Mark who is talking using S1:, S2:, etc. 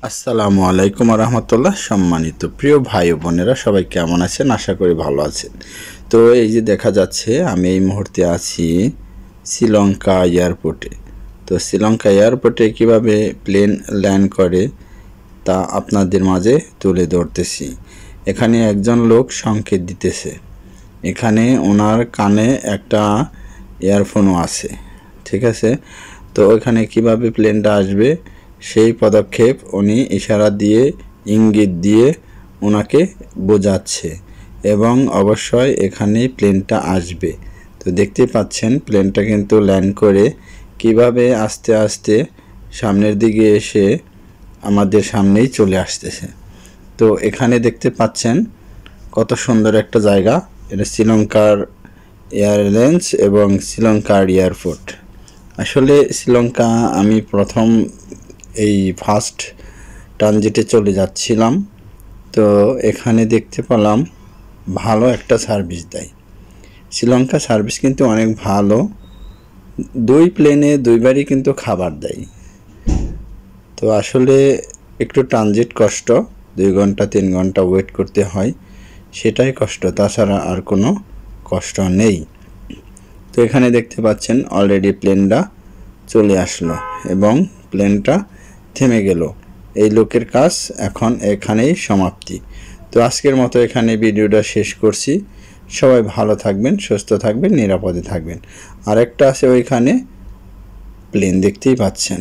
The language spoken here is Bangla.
S1: আসসালামু আলাইকুম রহমতুল্লাহ। সম্মানিত প্রিয় ভাই ও বোনেরা, সবাই কেমন আছেন? আশা করি ভালো আছেন। তো এই যে দেখা যাচ্ছে আমি এই মুহূর্তে আছি শ্রীলঙ্কা এয়ারপোর্টে। তো শ্রীলঙ্কা এয়ারপোর্টে কিভাবে প্লেন ল্যান্ড করে তা আপনাদের মাঝে তুলে ধরতেছি। এখানে একজন লোক সংকেত দিতেছে, এখানে ওনার কানে একটা ইয়ারফোনও আছে, ঠিক আছে। তো ওইখানে কিভাবে প্লেনটা আসবে সেই পদক্ষেপ উনি ইশারা দিয়ে ইঙ্গিত দিয়ে ওনাকে বোঝাচ্ছে এবং অবশ্যই এখানে প্লেনটা আসবে। তো দেখতে পাচ্ছেন প্লেনটা কিন্তু ল্যান্ড করে কিভাবে আস্তে আস্তে সামনের দিকে এসে আমাদের সামনেই চলে আসতেছে। তো এখানে দেখতে পাচ্ছেন কত সুন্দর একটা জায়গা। এটা শ্রীলঙ্কার এয়ারলাইন্স এবং শ্রীলঙ্কার এয়ারপোর্ট। আসলে শ্রীলঙ্কা আমি প্রথম এই ফার্স্ট ট্রানজিটে চলে যাচ্ছিলাম। তো এখানে দেখতে পেলাম ভালো একটা সার্ভিস দেয়। শ্রীলঙ্কা সার্ভিস কিন্তু অনেক ভালো, দুই প্লেনে দুইবারই কিন্তু খাবার দেয়। তো আসলে একটু ট্রানজিট কষ্ট, 2 ঘন্টা 3 ঘন্টা ওয়েট করতে হয়, সেটাই কষ্ট, তাছাড়া আর কোনো কষ্ট নেই। তো এখানে দেখতে পাচ্ছেন অলরেডি প্লেনটা চলে আসলো এবং প্লেনটা থেমে গেল। এই লোকের কাজ এখন এখানেই সমাপ্তি। তো আজকের মতো এখানে ভিডিওটা শেষ করছি। সবাই ভালো থাকবেন, সুস্থ থাকবেন, নিরাপদে থাকবেন। আরেকটা আছে ওইখানে প্লেন, দেখতেই পাচ্ছেন।